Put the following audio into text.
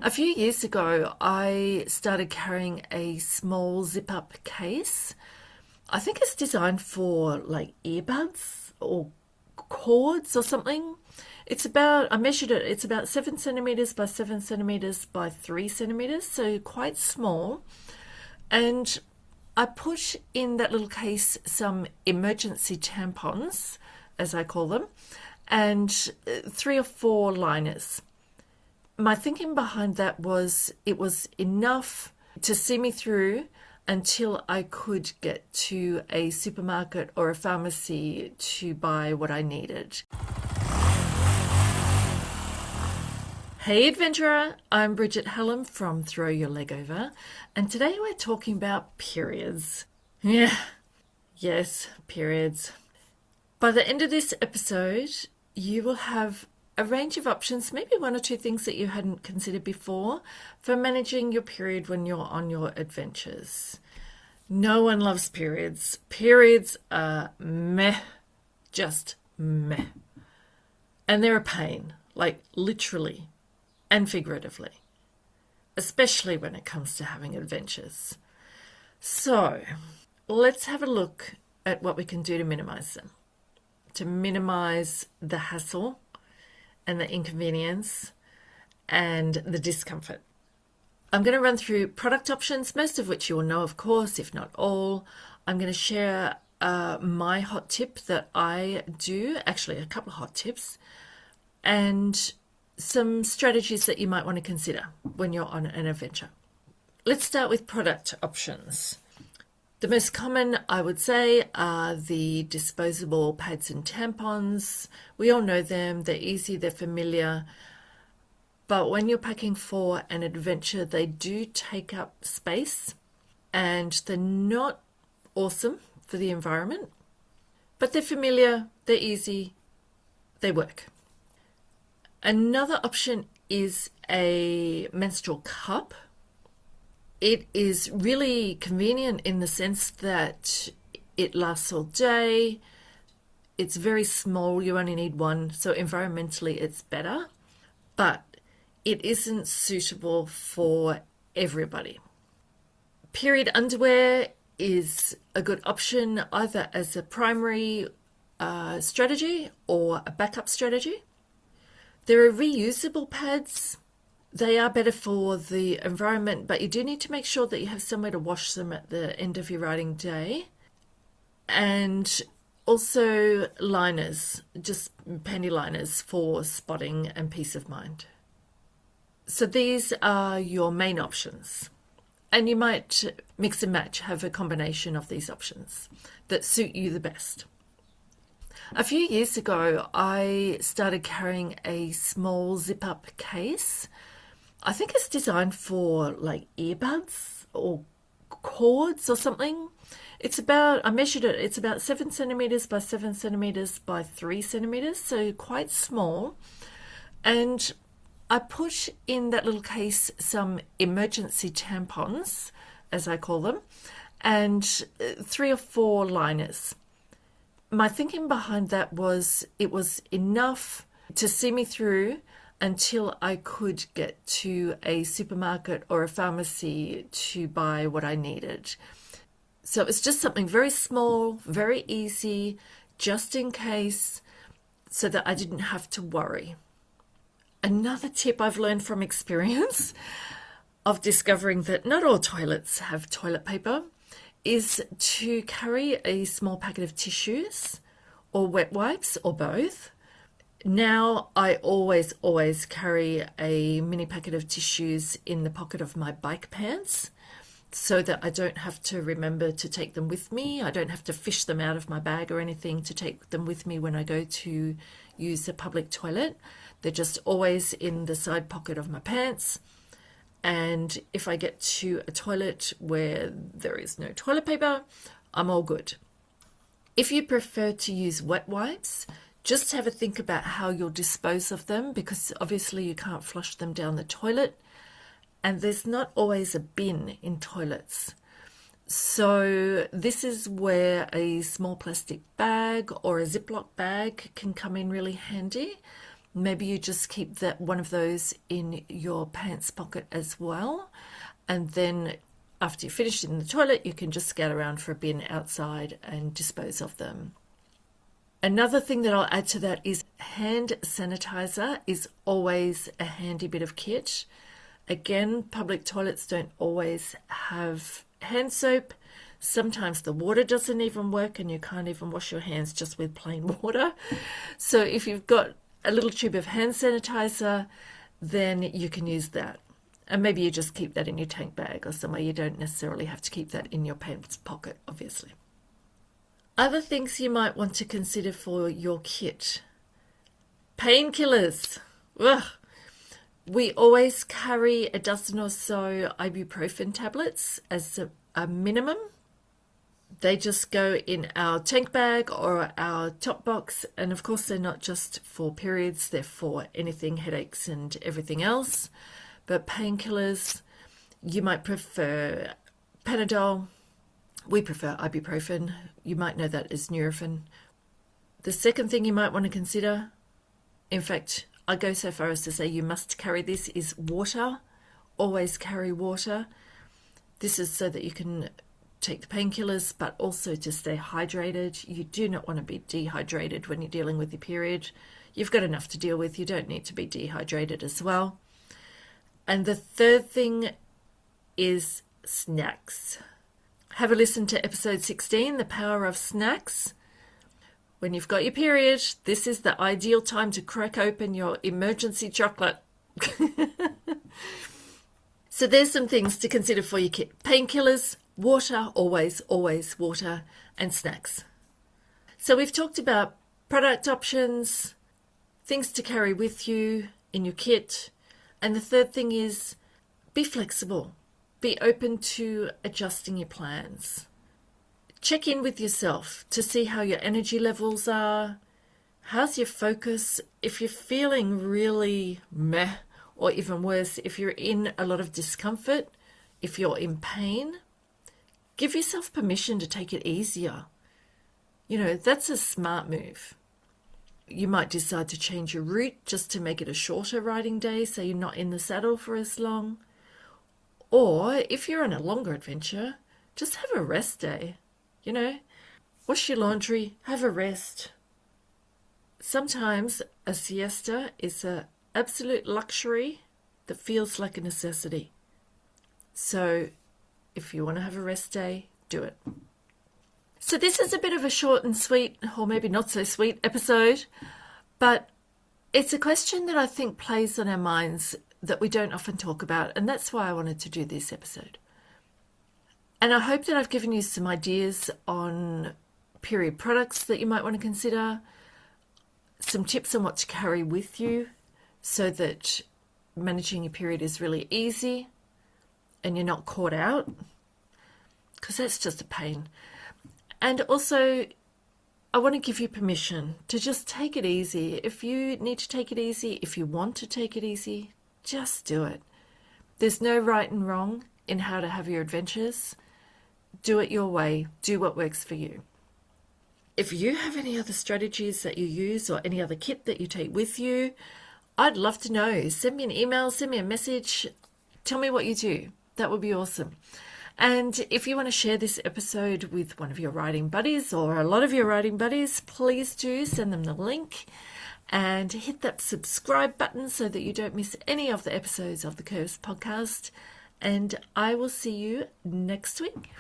A few years ago, I started carrying a small zip up case. I think it's designed for like earbuds or cords or something. I measured it, it's about 7 centimeters by 7 centimeters by 3 centimeters, so quite small. And I put in that little case some emergency tampons, as I call them, and 3 or 4 liners. My thinking behind that was it was enough to see me through until I could get to a supermarket or a pharmacy to buy what I needed. Hey adventurer, I'm Bridget Hallam from Throw Your Leg Over, and today we're talking about periods. Yes, periods. By the end of this episode, you will have a range of options, maybe 1 or 2 things that you hadn't considered before, for managing your period when you're on your adventures. No one loves periods. Periods are meh, just meh. And they're a pain, like literally and figuratively, especially when it comes to having adventures. So let's have a look at what we can do to minimize them, to minimize the hassle and the inconvenience and the discomfort. I'm going to run through product options, most of which you will know, of course, if not all. I'm going to share my hot tip that I do, actually a couple of hot tips, and some strategies that you might want to consider when you're on an adventure. Let's start with product options. The most common, I would say, are the disposable pads and tampons. We all know them, they're easy, they're familiar. But when you're packing for an adventure, they do take up space and they're not awesome for the environment. But they're familiar, they're easy, they work. Another option is a menstrual cup. It is really convenient in the sense that it lasts all day. It's very small, you only need one, so environmentally it's better. But it isn't suitable for everybody. Period underwear is a good option either as a primary strategy or a backup strategy. There are reusable pads. They are better for the environment, but you do need to make sure that you have somewhere to wash them at the end of your riding day. And also liners, just panty liners for spotting and peace of mind. So these are your main options. And you might mix and match, have a combination of these options that suit you the best. A few years ago, I started carrying a small zip-up case. I think it's designed for like earbuds or cords or something. I measured it, it's about 7 centimeters by 7 centimeters by 3 centimeters, so quite small. And I put in that little case some emergency tampons, as I call them, and 3 or 4 liners. My thinking behind that was it was enough to see me through until I could get to a supermarket or a pharmacy to buy what I needed. So it was just something very small, very easy, just in case, so that I didn't have to worry. Another tip I've learned from experience of discovering that not all toilets have toilet paper is to carry a small packet of tissues or wet wipes or both. Now I always carry a mini packet of tissues in the pocket of my bike pants so that I don't have to remember to take them with me. I don't have to fish them out of my bag or anything to take them with me when I go to use a public toilet. They're just always in the side pocket of my pants. And if I get to a toilet where there is no toilet paper, I'm all good. If you prefer to use wet wipes, just have a think about how you'll dispose of them, because obviously you can't flush them down the toilet, and there's not always a bin in toilets. So this is where a small plastic bag or a Ziploc bag can come in really handy. Maybe you just keep that one of those in your pants pocket as well. And then after you're finished in the toilet, you can just scout around for a bin outside and dispose of them. Another thing that I'll add to that is hand sanitizer is always a handy bit of kit. Again, public toilets don't always have hand soap. Sometimes the water doesn't even work and you can't even wash your hands just with plain water. So if you've got a little tube of hand sanitizer, then you can use that. And maybe you just keep that in your tank bag or somewhere. You don't necessarily have to keep that in your pants pocket, obviously. Other things you might want to consider for your kit. Painkillers. Ugh. We always carry a dozen or so ibuprofen tablets as a minimum. They just go in our tank bag or our top box. And of course, they're not just for periods. They're for anything, headaches and everything else. But painkillers, you might prefer Panadol. We prefer ibuprofen. You might know that as Nurofen. The second thing you might want to consider, in fact, I go so far as to say you must carry this, is water. Always carry water. This is so that you can take the painkillers, but also to stay hydrated. You do not want to be dehydrated when you're dealing with your period. You've got enough to deal with. You don't need to be dehydrated as well. And the third thing is snacks. Have a listen to episode 16, The Power of Snacks. When you've got your period, this is the ideal time to crack open your emergency chocolate. So there's some things to consider for your kit. Painkillers, water, always water, and snacks. So we've talked about product options, things to carry with you in your kit. And the third thing is be flexible. Be open to adjusting your plans. Check in with yourself to see how your energy levels are. How's your focus? If you're feeling really meh, or even worse, if you're in a lot of discomfort, if you're in pain, give yourself permission to take it easier. That's a smart move. You might decide to change your route just to make it a shorter riding day so you're not in the saddle for as long. Or if you're on a longer adventure, just have a rest day. Wash your laundry, have a rest. Sometimes a siesta is an absolute luxury that feels like a necessity. So if you want to have a rest day, do it. So this is a bit of a short and sweet, or maybe not so sweet episode, but it's a question that I think plays on our minds that we don't often talk about, and that's why I wanted to do this episode. And I hope that I've given you some ideas on period products that you might want to consider, some tips on what to carry with you so that managing your period is really easy and you're not caught out, because that's just a pain. And also, I want to give you permission to just take it easy. If you need to take it easy, if you want to take it easy, just do it. There's no right and wrong in how to have your adventures. Do it your way. Do what works for you. If you have any other strategies that you use or any other kit that you take with you, I'd love to know. Send me an email, send me a message. Tell me what you do. That would be awesome. And if you want to share this episode with one of your writing buddies or a lot of your writing buddies, please do send them the link and hit that subscribe button so that you don't miss any of the episodes of the Curves podcast. And I will see you next week.